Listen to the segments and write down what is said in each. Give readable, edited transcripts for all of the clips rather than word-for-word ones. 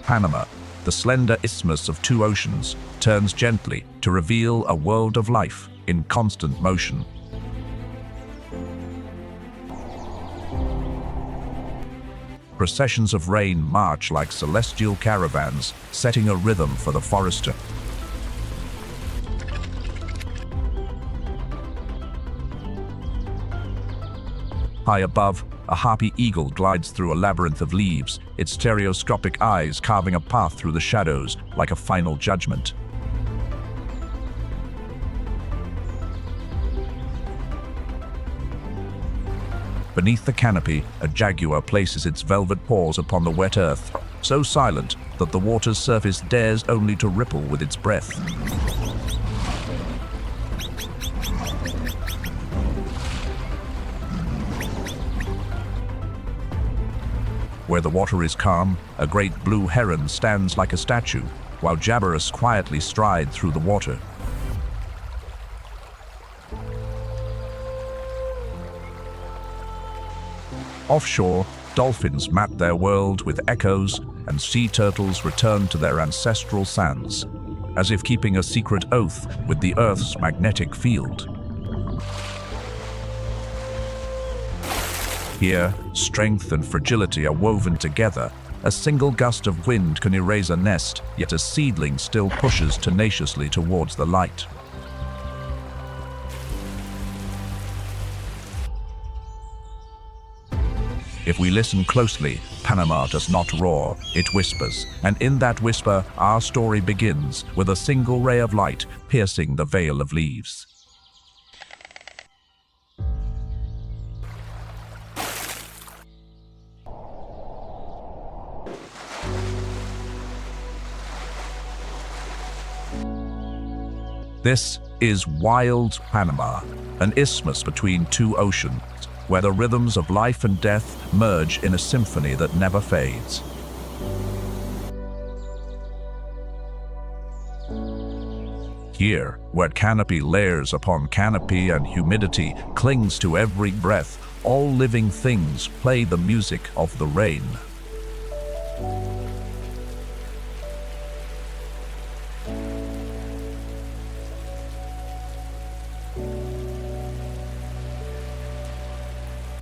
Panama, the slender isthmus of two oceans, turns gently to reveal a world of life in constant motion. Processions of rain march like celestial caravans, setting a rhythm for the forester. High above, a harpy eagle glides through a labyrinth of leaves, its stereoscopic eyes carving a path through the shadows like a final judgment. Beneath the canopy, a jaguar places its velvet paws upon the wet earth, so silent that the water's surface dares only to ripple with its breath. Where the water is calm, a great blue heron stands like a statue, while jaguars quietly stride through the water. Offshore, dolphins map their world with echoes, and sea turtles return to their ancestral sands, as if keeping a secret oath with the Earth's magnetic field. Here, strength and fragility are woven together. A single gust of wind can erase a nest, yet a seedling still pushes tenaciously towards the light. If we listen closely, Panama does not roar, it whispers, and in that whisper, our story begins with a single ray of light piercing the veil of leaves. This is wild Panama, an isthmus between two oceans, where the rhythms of life and death merge in a symphony that never fades. Here, where canopy layers upon canopy and humidity clings to every breath, all living things play the music of the rain.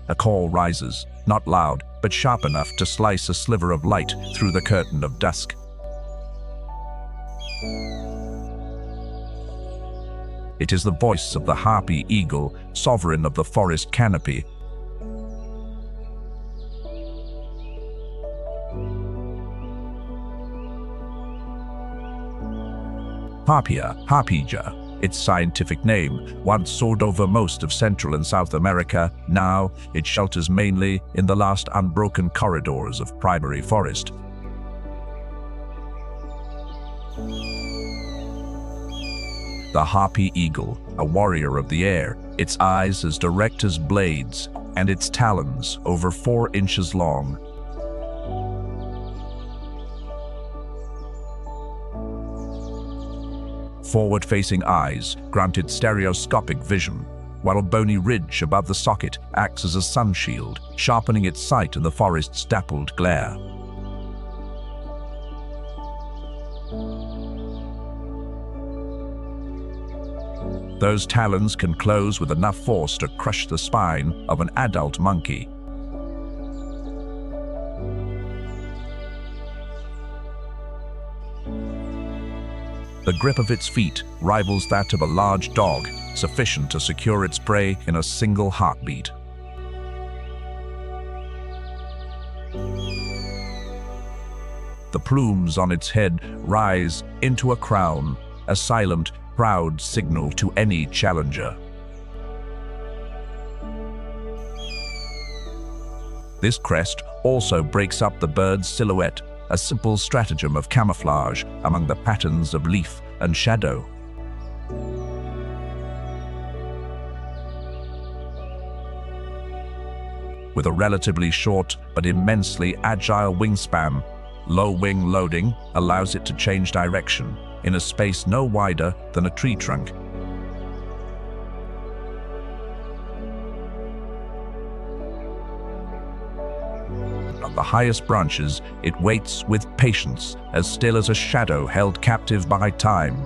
A call rises, not loud, but sharp enough to slice a sliver of light through the curtain of dusk. It is the voice of the harpy eagle, sovereign of the forest canopy. Harpija, its scientific name, once soared over most of Central and South America. Now it shelters mainly in the last unbroken corridors of primary forest. The harpy eagle, a warrior of the air, its eyes as direct as blades, and its talons over 4 inches long. Forward-facing eyes granted stereoscopic vision, while a bony ridge above the socket acts as a sun shield, sharpening its sight in the forest's dappled glare. Those talons can close with enough force to crush the spine of an adult monkey. The grip of its feet rivals that of a large dog, sufficient to secure its prey in a single heartbeat. The plumes on its head rise into a crown, a silent, proud signal to any challenger. This crest also breaks up the bird's silhouette, a simple stratagem of camouflage among the patterns of leaf and shadow. With a relatively short but immensely agile wingspan, low wing loading allows it to change direction in a space no wider than a tree trunk. the highest branches, it waits with patience, as still as a shadow held captive by time.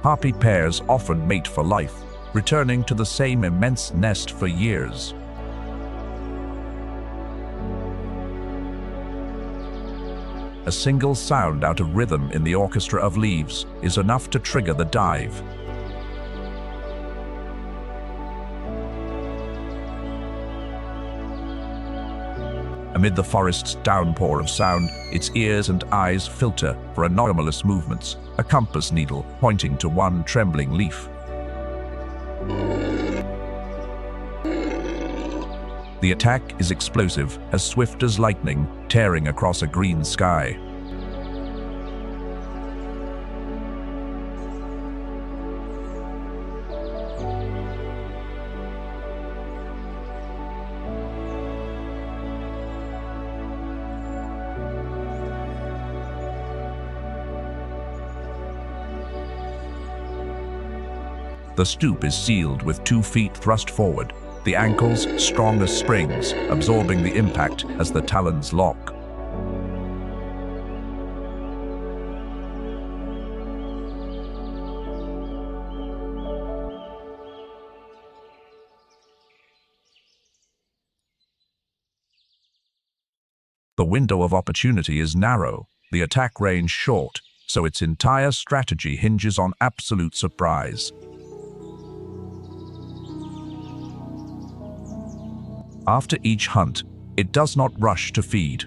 Harpy pairs often mate for life, returning to the same immense nest for years. A single sound out of rhythm in the orchestra of leaves is enough to trigger the dive. Amid the forest's downpour of sound, its ears and eyes filter for anomalous movements, a compass needle pointing to one trembling leaf. The attack is explosive, as swift as lightning, tearing across a green sky. The stoop is sealed with 2 feet thrust forward, the ankles strong as springs, absorbing the impact as the talons lock. The window of opportunity is narrow, the attack range short, so its entire strategy hinges on absolute surprise. After each hunt, it does not rush to feed.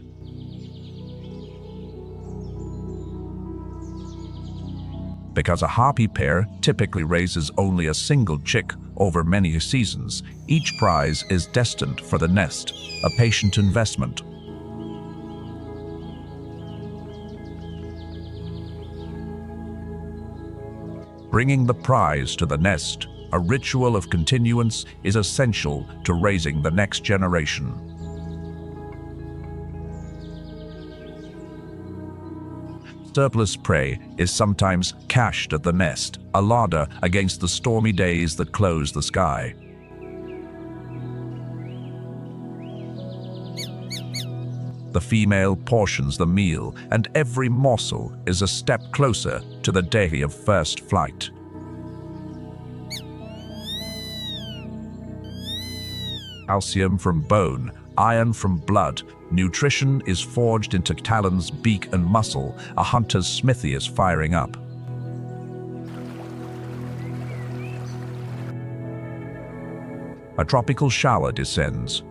Because a harpy pair typically raises only a single chick over many seasons, each prize is destined for the nest, a patient investment. Bringing the prize to the nest, a ritual of continuance, is essential to raising the next generation. Surplus prey is sometimes cached at the nest, a larder against the stormy days that close the sky. The female portions the meal, and every morsel is a step closer to the day of first flight. Calcium from bone, iron from blood, nutrition is forged into talons, beak, and muscle. A hunter's smithy is firing up. A tropical shower descends.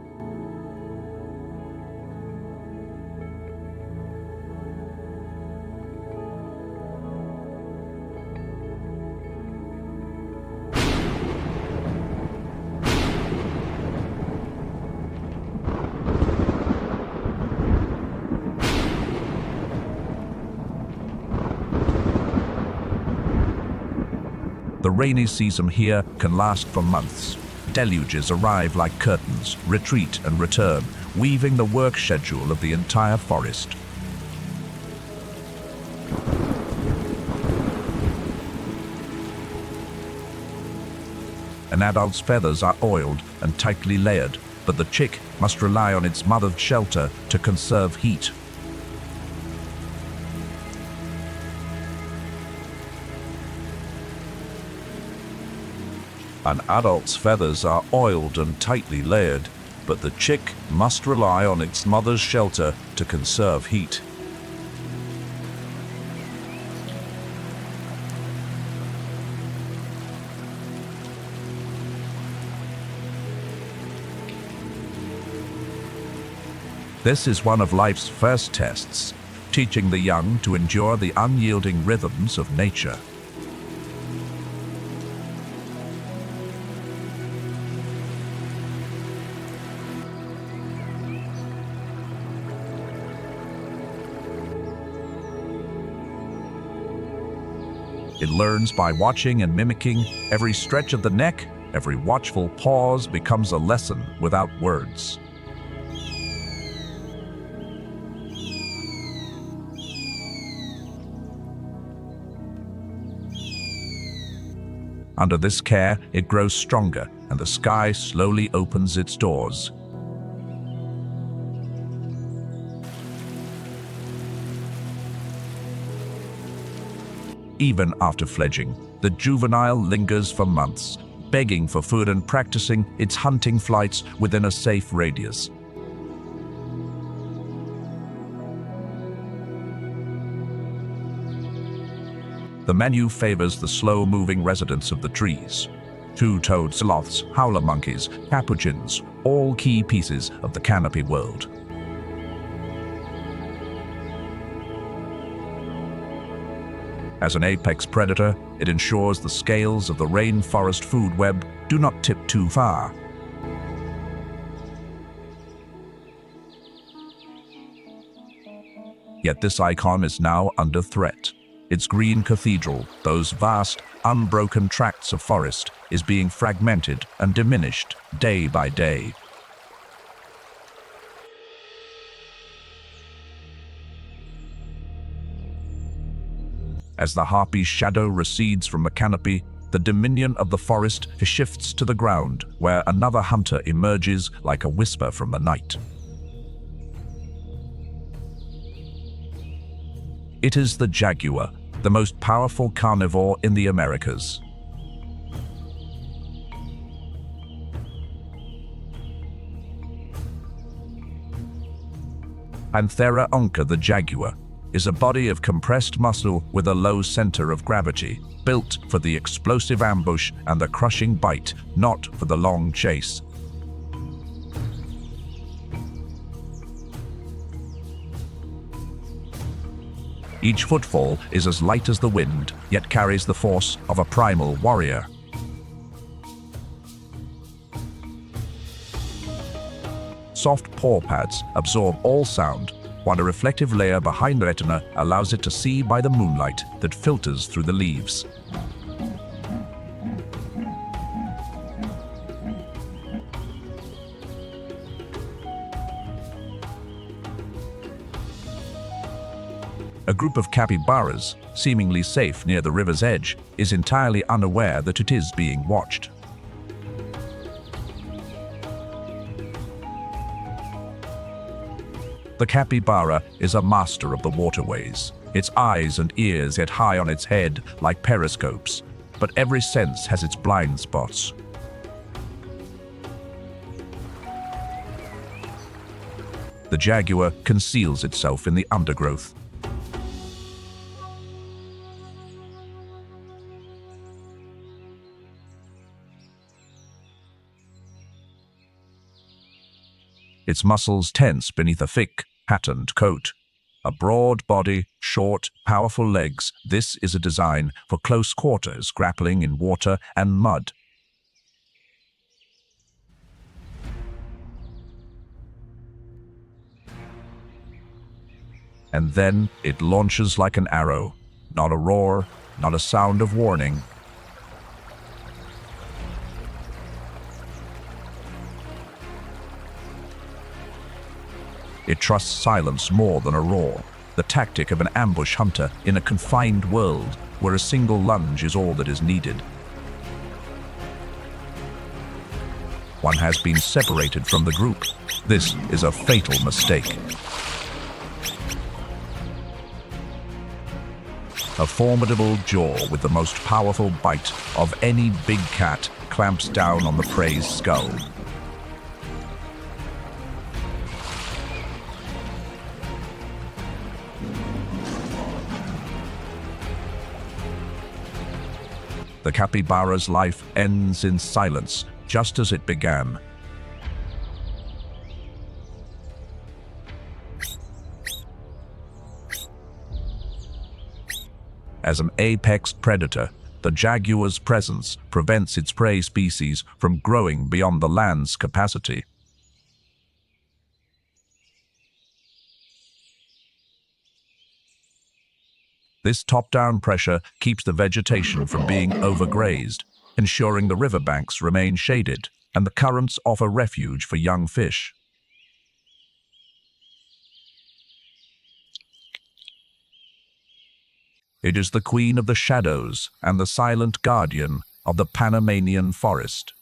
The rainy season here can last for months. Deluges arrive like curtains, retreat and return, weaving the work schedule of the entire forest. An adult's feathers are oiled and tightly layered, but the chick must rely on its mother's shelter to conserve heat. An adult's feathers are oiled and tightly layered, but the chick must rely on its mother's shelter to conserve heat. This is one of life's first tests, teaching the young to endure the unyielding rhythms of nature. It learns by watching and mimicking. Every stretch of the neck, every watchful pause becomes a lesson without words. Under this care, it grows stronger, and the sky slowly opens its doors. Even after fledging, the juvenile lingers for months, begging for food and practicing its hunting flights within a safe radius. The menu favors the slow-moving residents of the trees. Two-toed sloths, howler monkeys, capuchins, all key pieces of the canopy world. As an apex predator, it ensures the scales of the rainforest food web do not tip too far. Yet this icon is now under threat. Its green cathedral, those vast, unbroken tracts of forest, is being fragmented and diminished day by day. As the harpy's shadow recedes from the canopy, the dominion of the forest shifts to the ground, where another hunter emerges like a whisper from the night. It is the jaguar, the most powerful carnivore in the Americas. Panthera onca, the jaguar, is a body of compressed muscle with a low center of gravity, built for the explosive ambush and the crushing bite, not for the long chase. Each footfall is as light as the wind, yet carries the force of a primal warrior. Soft paw pads absorb all sound, while a reflective layer behind the retina allows it to see by the moonlight that filters through the leaves. A group of capybaras, seemingly safe near the river's edge, is entirely unaware that it is being watched. The capybara is a master of the waterways, its eyes and ears yet high on its head like periscopes, but every sense has its blind spots. The jaguar conceals itself in the undergrowth. Its muscles tense beneath a thick, patterned coat. A broad body, short, powerful legs, this is a design for close quarters grappling in water and mud. And then it launches like an arrow. Not a roar, not a sound of warning. It trusts silence more than a roar, the tactic of an ambush hunter in a confined world where a single lunge is all that is needed. One has been separated from the group. This is a fatal mistake. A formidable jaw with the most powerful bite of any big cat clamps down on the prey's skull. The capybara's life ends in silence, just as it began. As an apex predator, the jaguar's presence prevents its prey species from growing beyond the land's capacity. This top-down pressure keeps the vegetation from being overgrazed, ensuring the riverbanks remain shaded and the currents offer refuge for young fish. It is the queen of the shadows and the silent guardian, of the Panamanian forest.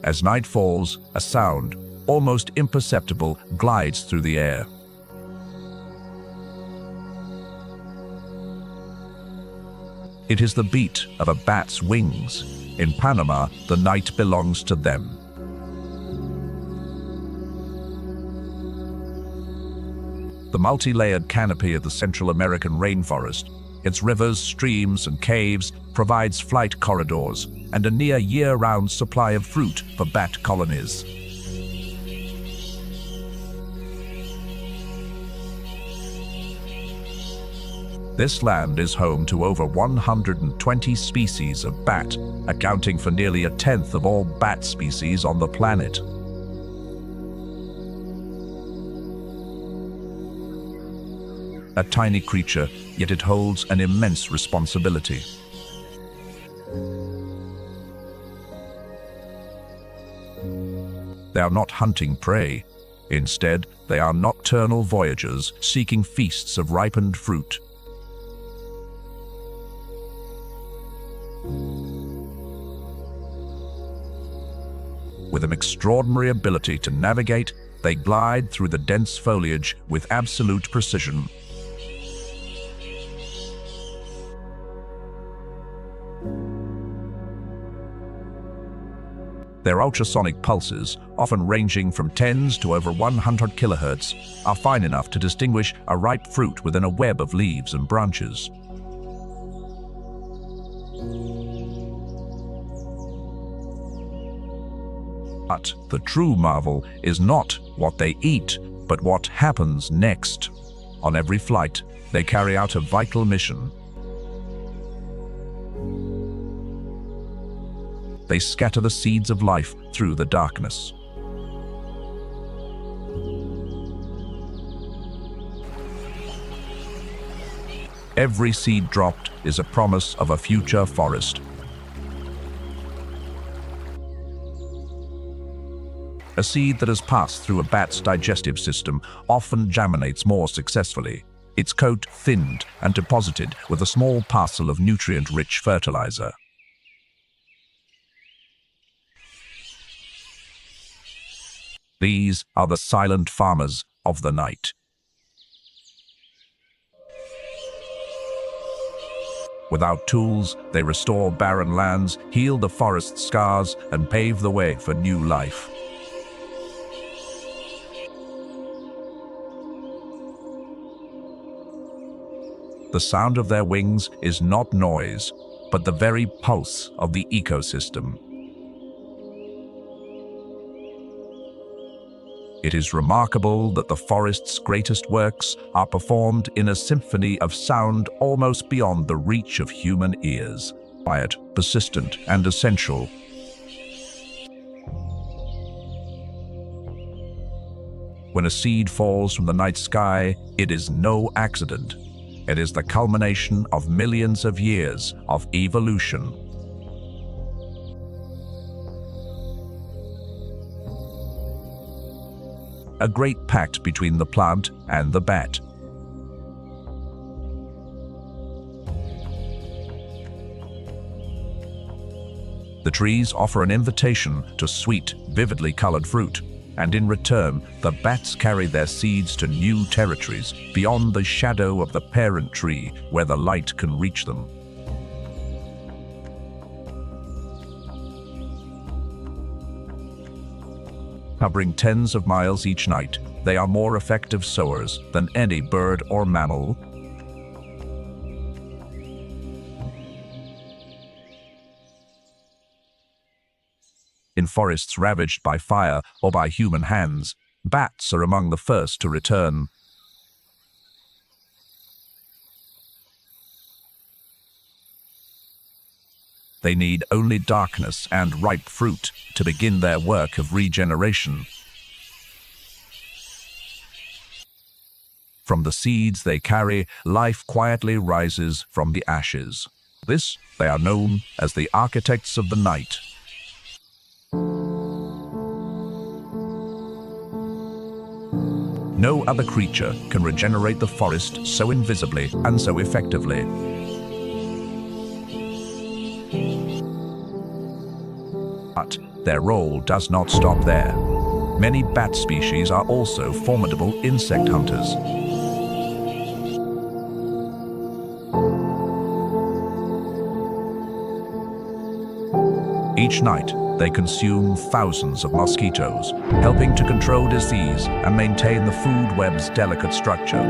As night falls, a sound, almost imperceptible, glides through the air. It is the beat of a bat's wings. In Panama, the night belongs to them. The multi-layered canopy of the Central American rainforest, its rivers, streams, and caves, provides flight corridors and a near year-round supply of fruit for bat colonies. This land is home to over 120 species of bat, accounting for nearly 1/10 of all bat species on the planet. A tiny creature, yet it holds an immense responsibility. They are not hunting prey. Instead, they are nocturnal voyagers seeking feasts of ripened fruit. With an extraordinary ability to navigate, they glide through the dense foliage with absolute precision. Their ultrasonic pulses, often ranging from tens to over 100 kilohertz, are fine enough to distinguish a ripe fruit within a web of leaves and branches. But the true marvel is not what they eat, but what happens next. On every flight, they carry out a vital mission. They scatter the seeds of life through the darkness. Every seed dropped is a promise of a future forest. A seed that has passed through a bat's digestive system often germinates more successfully, its coat thinned and deposited with a small parcel of nutrient-rich fertilizer. These are the silent farmers of the night. Without tools, they restore barren lands, heal the forest's scars, and pave the way for new life. The sound of their wings is not noise, but the very pulse of the ecosystem. It is remarkable that the forest's greatest works are performed in a symphony of sound almost beyond the reach of human ears, quiet, persistent, and essential. When a seed falls from the night sky, it is no accident. It is the culmination of millions of years of evolution. A great pact between the plant and the bat. The trees offer an invitation to sweet, vividly colored fruit, and in return, the bats carry their seeds to new territories beyond the shadow of the parent tree where the light can reach them. Covering tens of miles each night, they are more effective sowers than any bird or mammal. In forests ravaged by fire or by human hands, bats are among the first to return. They need only darkness and ripe fruit to begin their work of regeneration. From the seeds they carry, life quietly rises from the ashes. This, they are known as the architects of the night. No other creature can regenerate the forest so invisibly and so effectively. But their role does not stop there. Many bat species are also formidable insect hunters. Each night, they consume thousands of mosquitoes, helping to control disease and maintain the food web's delicate structure.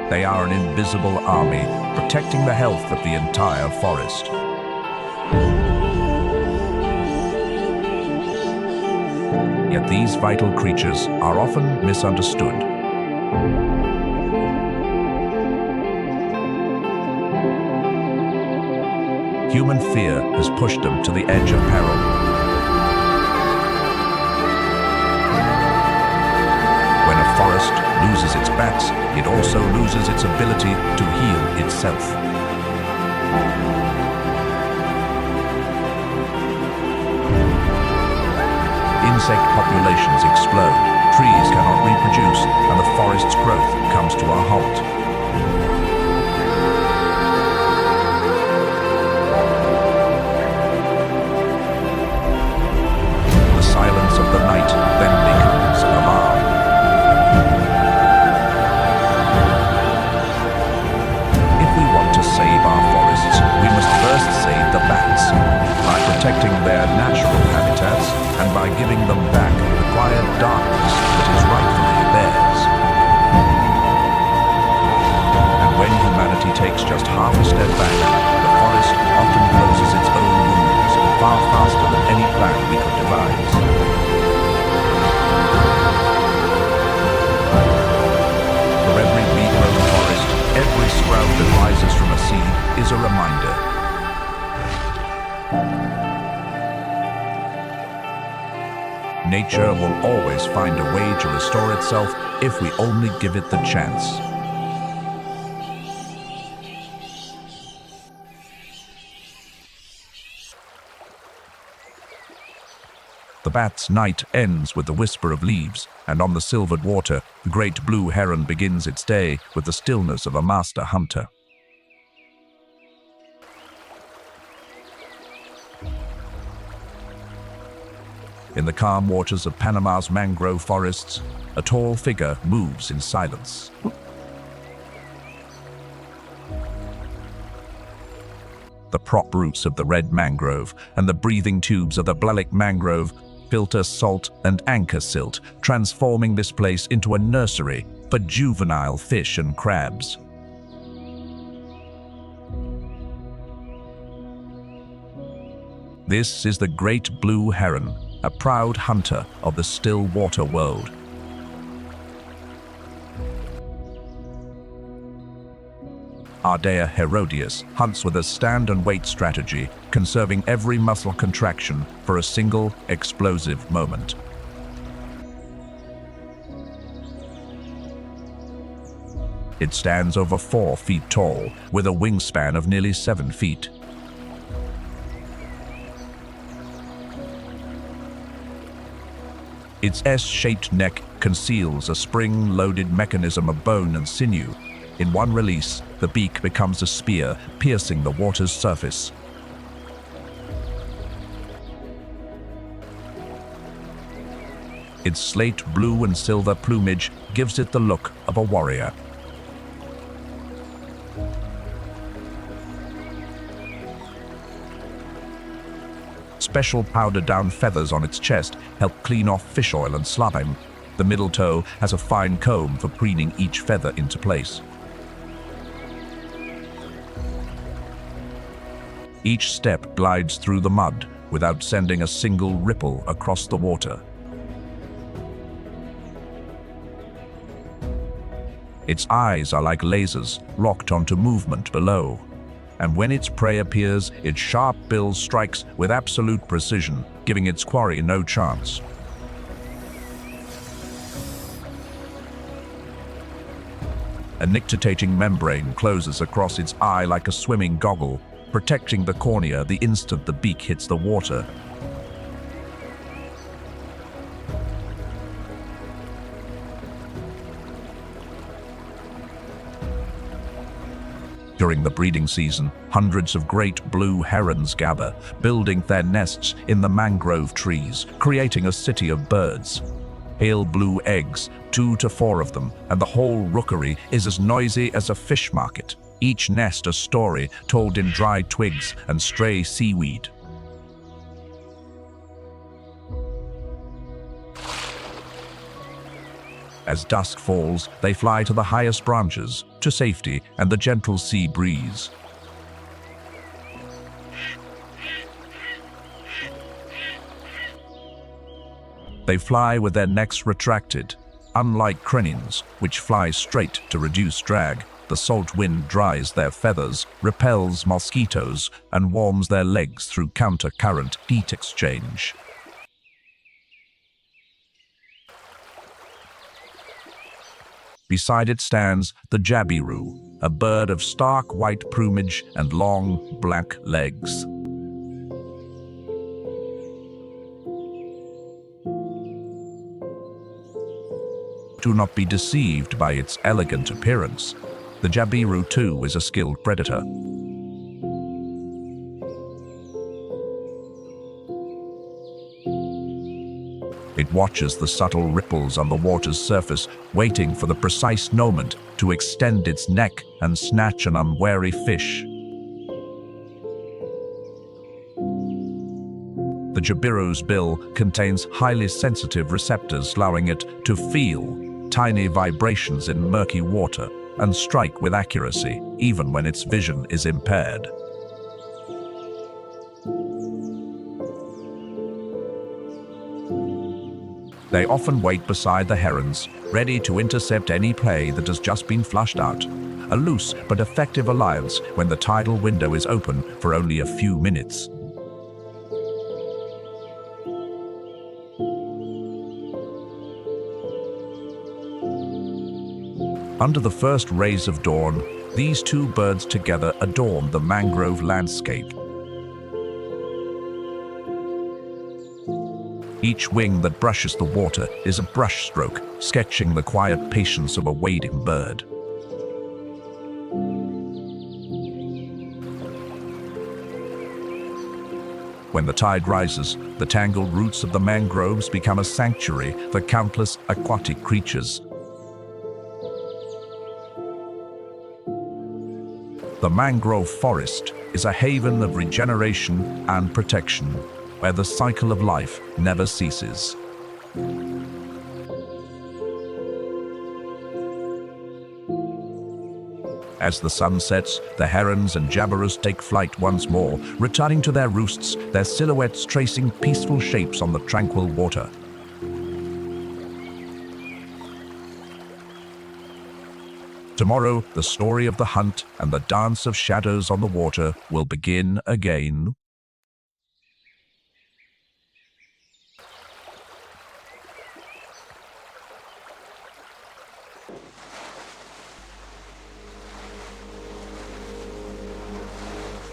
They are an invisible army, protecting the health of the entire forest. Yet these vital creatures are often misunderstood. Human fear has pushed them to the edge of peril. When a forest loses its bats, it also loses its ability to heal itself. Insect populations explode, trees cannot reproduce, and the forest's growth comes to a halt. Of the night then becomes alarm. If we want to save our forests, we must first save the bats, by protecting their natural habitats and by giving them back the quiet darkness that is rightfully theirs. And when humanity takes just half a step back, the forest often closes its own wounds far faster than any plan we could devise. For every regrown forest, every sprout that rises from a seed is a reminder. Nature will always find a way to restore itself if we only give it the chance. The bat's night ends with the whisper of leaves, and on the silvered water, the great blue heron begins its day with the stillness of a master hunter. In the calm waters of Panama's mangrove forests, a tall figure moves in silence. The prop roots of the red mangrove and the breathing tubes of the black mangrove filter salt and anchor silt, transforming this place into a nursery for juvenile fish and crabs. This is the great blue heron, a proud hunter of the still water world. Ardea Herodias hunts with a stand-and-wait strategy, conserving every muscle contraction for a single, explosive moment. It stands over 4 feet tall, with a wingspan of nearly 7 feet. Its S-shaped neck conceals a spring-loaded mechanism of bone and sinew. In one release, the beak becomes a spear, piercing the water's surface. Its slate blue and silver plumage gives it the look of a warrior. Special powdered-down feathers on its chest help clean off fish oil and slime. The middle toe has a fine comb for preening each feather into place. Each step glides through the mud without sending a single ripple across the water. Its eyes are like lasers, locked onto movement below. And when its prey appears, its sharp bill strikes with absolute precision, giving its quarry no chance. A nictitating membrane closes across its eye like a swimming goggle, protecting the cornea the instant the beak hits the water. During the breeding season, hundreds of great blue herons gather, building their nests in the mangrove trees, creating a city of birds. Pale blue eggs, 2 to 4 of them, and the whole rookery is as noisy as a fish market. Each nest a story told in dry twigs and stray seaweed. As dusk falls, they fly to the highest branches, to safety and the gentle sea breeze. They fly with their necks retracted. Unlike cranes, which fly straight to reduce drag, the salt wind dries their feathers, repels mosquitoes, and warms their legs through counter-current heat exchange. Beside it stands the jabiru, a bird of stark white plumage and long, black legs. Do not be deceived by its elegant appearance. The jabiru, too, is a skilled predator. It watches the subtle ripples on the water's surface, waiting for the precise moment to extend its neck and snatch an unwary fish. The jabiru's bill contains highly sensitive receptors, allowing it to feel tiny vibrations in murky water and strike with accuracy, even when its vision is impaired. They often wait beside the herons, ready to intercept any prey that has just been flushed out. A loose but effective alliance when the tidal window is open for only a few minutes. Under the first rays of dawn, these two birds together adorn the mangrove landscape. Each wing that brushes the water is a brushstroke, sketching the quiet patience of a wading bird. When the tide rises, the tangled roots of the mangroves become a sanctuary for countless aquatic creatures. The mangrove forest is a haven of regeneration and protection, where the cycle of life never ceases. As the sun sets, the herons and jabiru's take flight once more, returning to their roosts, their silhouettes tracing peaceful shapes on the tranquil water. Tomorrow, the story of the hunt and the dance of shadows on the water will begin again.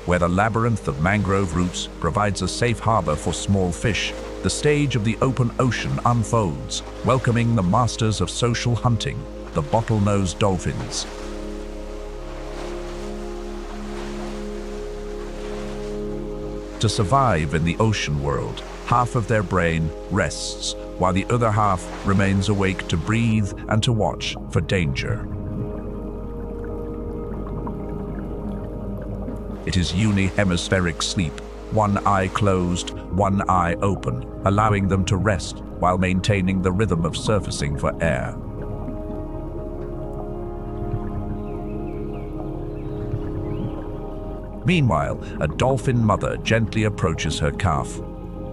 Where the labyrinth of mangrove roots provides a safe harbor for small fish, the stage of the open ocean unfolds, welcoming the masters of social hunting, the bottlenose dolphins. To survive in the ocean world, half of their brain rests, while the other half remains awake to breathe and to watch for danger. It is uni-hemispheric sleep, one eye closed, one eye open, allowing them to rest while maintaining the rhythm of surfacing for air. Meanwhile, a dolphin mother gently approaches her calf.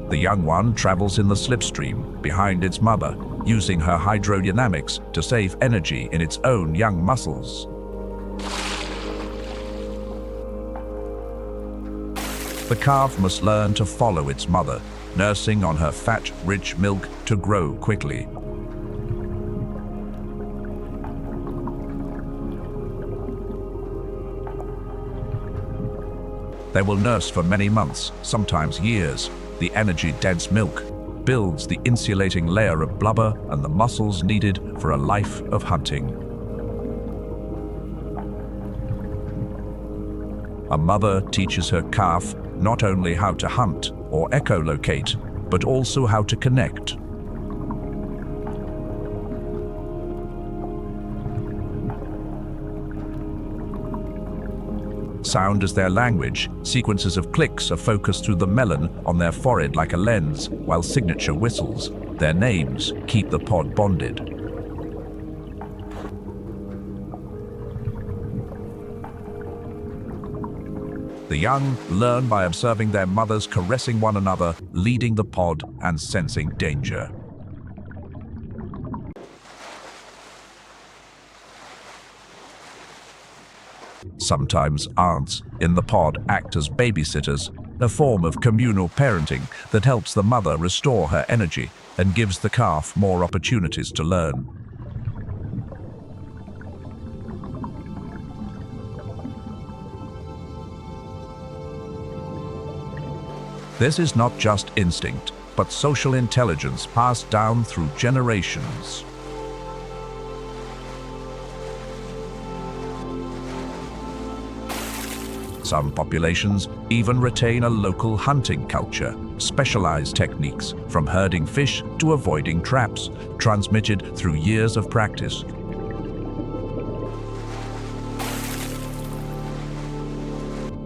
The young one travels in the slipstream behind its mother, using her hydrodynamics to save energy in its own young muscles. The calf must learn to follow its mother, nursing on her fat, rich milk to grow quickly. They will nurse for many months, sometimes years. The energy-dense milk builds the insulating layer of blubber and the muscles needed for a life of hunting. A mother teaches her calf not only how to hunt or echolocate, but also how to connect. Sound is their language. Sequences of clicks are focused through the melon on their forehead like a lens, while signature whistles. Their names keep the pod bonded. The young learn by observing their mothers caressing one another, leading the pod and sensing danger. Sometimes aunts in the pod act as babysitters, a form of communal parenting that helps the mother restore her energy and gives the calf more opportunities to learn. This is not just instinct, but social intelligence passed down through generations. Some populations even retain a local hunting culture, specialized techniques from herding fish to avoiding traps, transmitted through years of practice.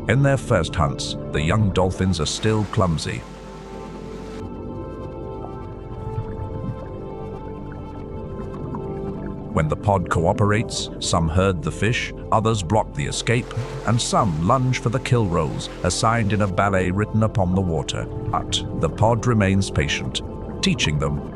In their first hunts, the young dolphins are still clumsy. When the pod cooperates, some herd the fish, others block the escape, and some lunge for the kill rolls assigned in a ballet written upon the water. But the pod remains patient, teaching them.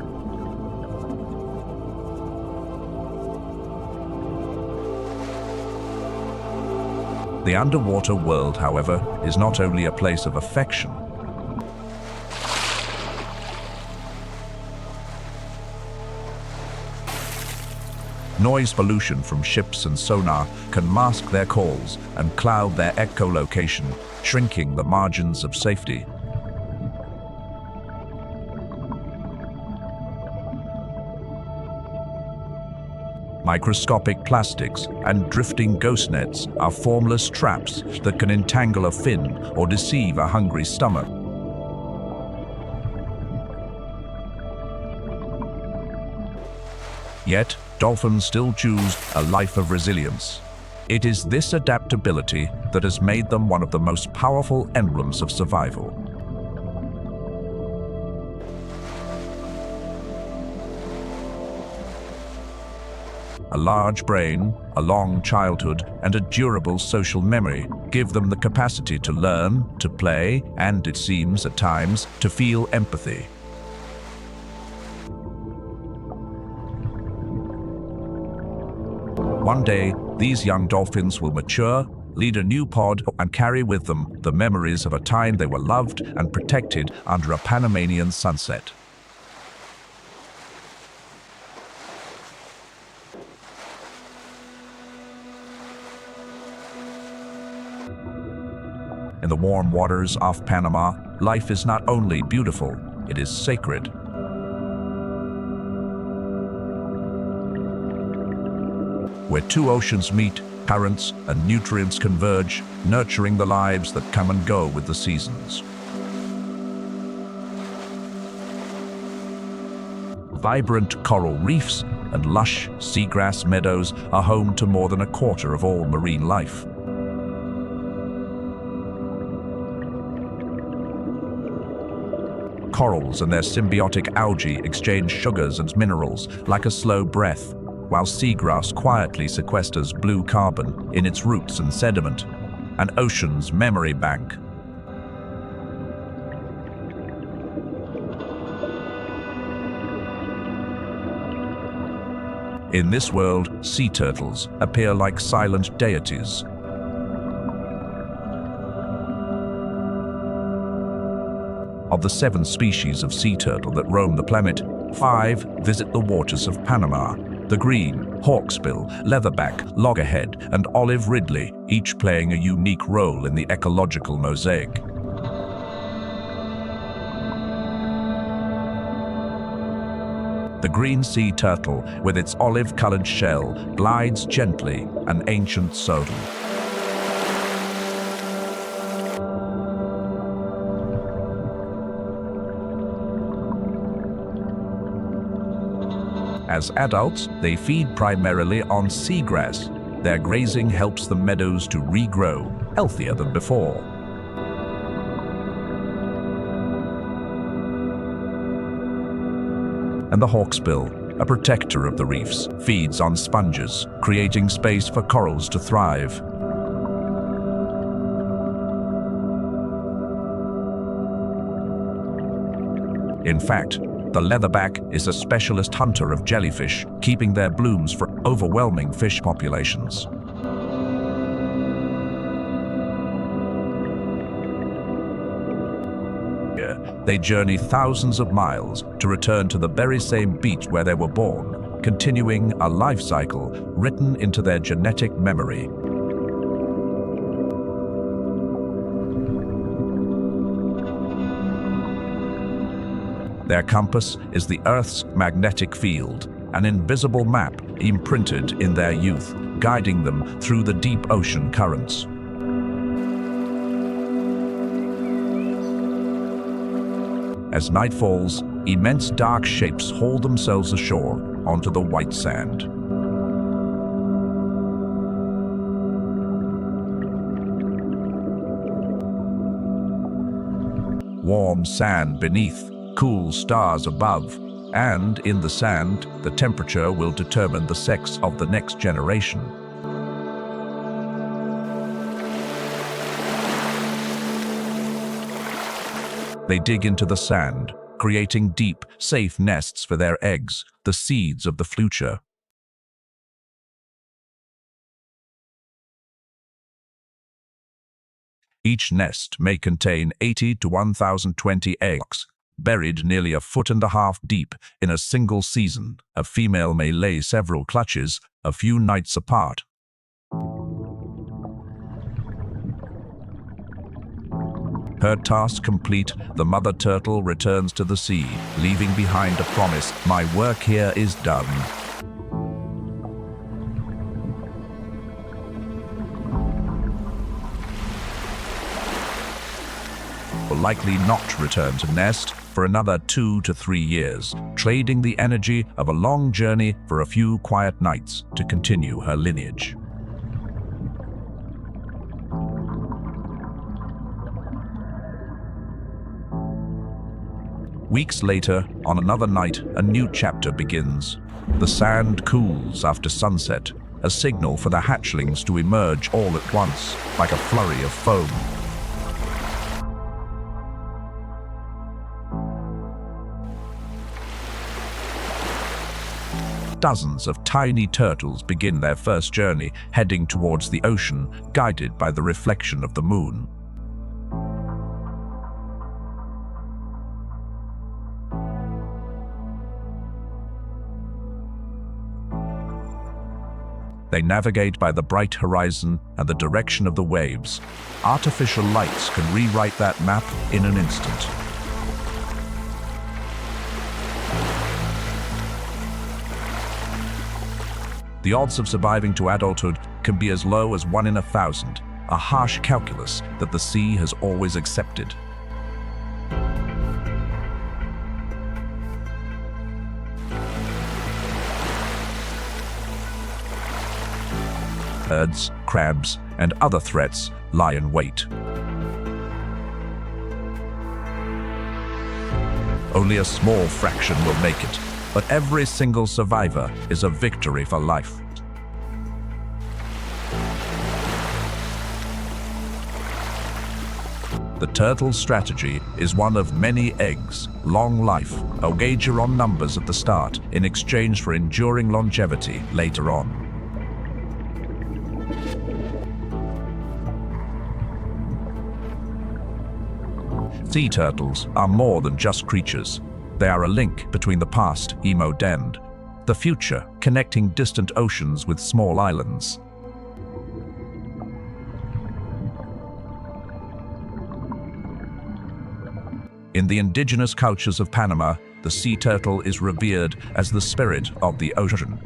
The underwater world, however, is not only a place of affection. Noise pollution from ships and sonar can mask their calls and cloud their echolocation, shrinking the margins of safety. Microscopic plastics and drifting ghost nets are formless traps that can entangle a fin or deceive a hungry stomach. Yet, dolphins still choose a life of resilience. It is this adaptability that has made them one of the most powerful emblems of survival. A large brain, a long childhood, and a durable social memory give them the capacity to learn, to play, and, it seems at times, to feel empathy. One day, these young dolphins will mature, lead a new pod, and carry with them the memories of a time they were loved and protected under a Panamanian sunset. In the warm waters off Panama, life is not only beautiful, it is sacred. Where two oceans meet, currents and nutrients converge, nurturing the lives that come and go with the seasons. Vibrant coral reefs and lush seagrass meadows are home to more than a quarter of all marine life. Corals and their symbiotic algae exchange sugars and minerals like a slow breath, while seagrass quietly sequesters blue carbon in its roots and sediment, an ocean's memory bank. In this world, sea turtles appear like silent deities. Of the 7 species of sea turtle that roam the planet, 5 visit the waters of Panama. The green, hawksbill, leatherback, loggerhead, and olive ridley, each playing a unique role in the ecological mosaic. The green sea turtle, with its olive-colored shell, glides gently, an ancient soul. As adults, they feed primarily on seagrass. Their grazing helps the meadows to regrow, healthier than before. And the hawksbill, a protector of the reefs, feeds on sponges, creating space for corals to thrive. In fact, the leatherback is a specialist hunter of jellyfish, keeping their blooms from overwhelming fish populations. They journey thousands of miles to return to the very same beach where they were born, continuing a life cycle written into their genetic memory. Their compass is the Earth's magnetic field, an invisible map imprinted in their youth, guiding them through the deep ocean currents. As night falls, immense dark shapes haul themselves ashore onto the white sand. Warm sand beneath, cool stars above, and in the sand, the temperature will determine the sex of the next generation. They dig into the sand, creating deep, safe nests for their eggs, the seeds of the future. Each nest may contain 80 to 1,020 eggs, buried nearly 1.5 feet deep in a single season. A female may lay several clutches, a few nights apart. Her task complete, the mother turtle returns to the sea, leaving behind a promise: "My work here is done." Will likely not return to nest for another 2 to 3 years, trading the energy of a long journey for a few quiet nights to continue her lineage. Weeks later, on another night, a new chapter begins. The sand cools after sunset, a signal for the hatchlings to emerge all at once, like a flurry of foam. Dozens of tiny turtles begin their first journey, heading towards the ocean, guided by the reflection of the moon. They navigate by the bright horizon and the direction of the waves. Artificial lights can rewrite that map in an instant. The odds of surviving to adulthood can be as low as 1 in 1,000, a harsh calculus that the sea has always accepted. Birds, crabs, and other threats lie in wait. Only a small fraction will make it, but every single survivor is a victory for life. The turtle's strategy is one of many eggs, long life, a wager on numbers at the start in exchange for enduring longevity later on. Sea turtles are more than just creatures. They are a link between the past, and the future, connecting distant oceans with small islands. In the indigenous cultures of Panama, the sea turtle is revered as the spirit of the ocean.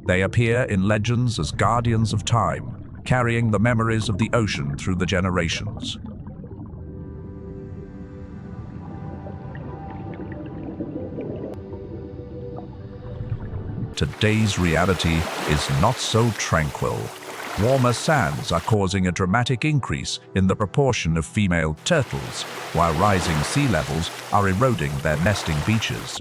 They appear in legends as guardians of time, carrying the memories of the ocean through the generations. today's reality is not so tranquil. Warmer sands are causing a dramatic increase in the proportion of female turtles, while rising sea levels are eroding their nesting beaches.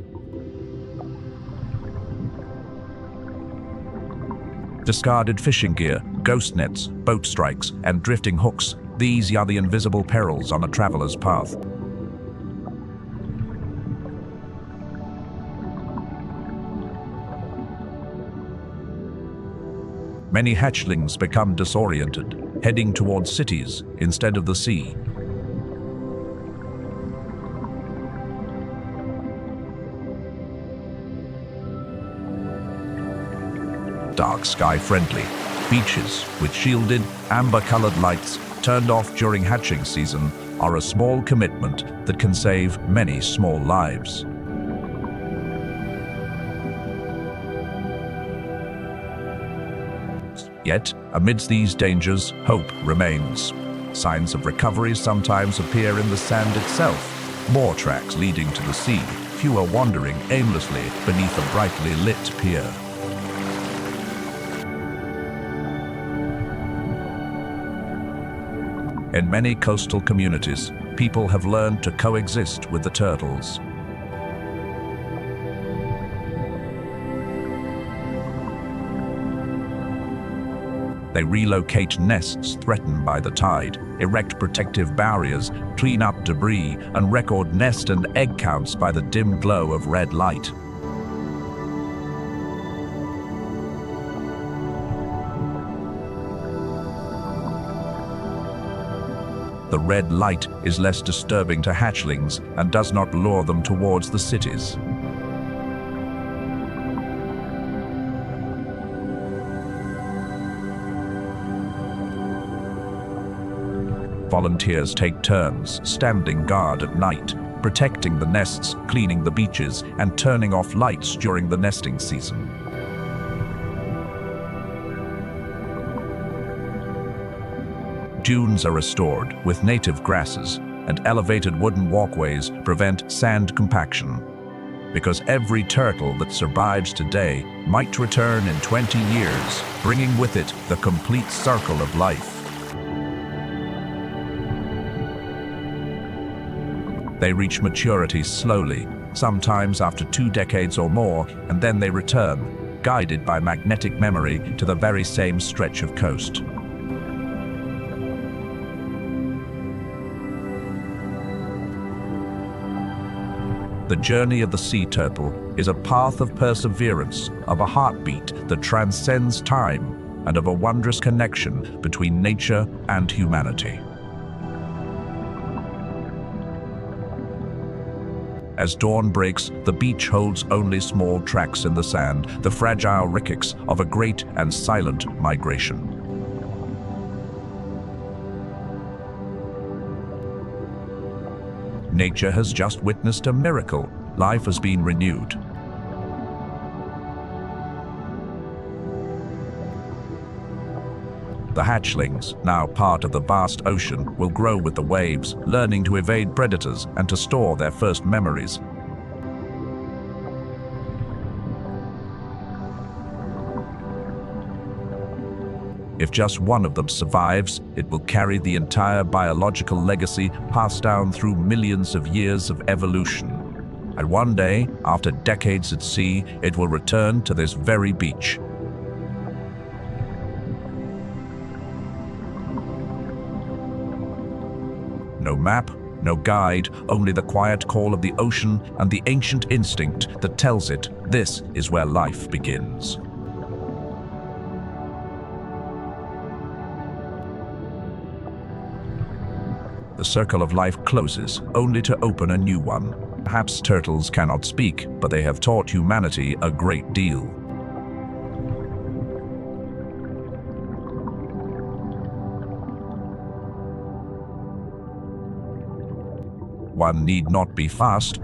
Discarded fishing gear, ghost nets, boat strikes, and drifting hooks, these are the invisible perils on a traveler's path. Many hatchlings become disoriented, heading towards cities instead of the sea. Dark sky friendly. Beaches with shielded, amber-colored lights turned off during hatching season are a small commitment that can save many small lives. Yet, amidst these dangers, hope remains. Signs of recovery sometimes appear in the sand itself. More tracks leading to the sea, fewer wandering aimlessly beneath a brightly lit pier. In many coastal communities, people have learned to coexist with the turtles. They relocate nests threatened by the tide, erect protective barriers, clean up debris, and record nest and egg counts by the dim glow of red light. The red light is less disturbing to hatchlings and does not lure them towards the cities. Volunteers take turns standing guard at night, protecting the nests, cleaning the beaches, and turning off lights during the nesting season. Dunes are restored with native grasses, and elevated wooden walkways prevent sand compaction. Because every turtle that survives today might return in 20 years, bringing with it the complete circle of life. They reach maturity slowly, sometimes after 2 decades or more, and then they return, guided by magnetic memory to the very same stretch of coast. The journey of the sea turtle is a path of perseverance, of a heartbeat that transcends time, and of a wondrous connection between nature and humanity. As dawn breaks, the beach holds only small tracks in the sand, the fragile rickets of a great and silent migration. Nature has just witnessed a miracle. Life has been renewed. The hatchlings, now part of the vast ocean, will grow with the waves, learning to evade predators and to store their first memories. If just one of them survives, it will carry the entire biological legacy passed down through millions of years of evolution. And one day, after decades at sea, it will return to this very beach. No map, no guide, only the quiet call of the ocean and the ancient instinct that tells it this is where life begins. The circle of life closes, only to open a new one. Perhaps turtles cannot speak, but they have taught humanity a great deal. One need not be fast,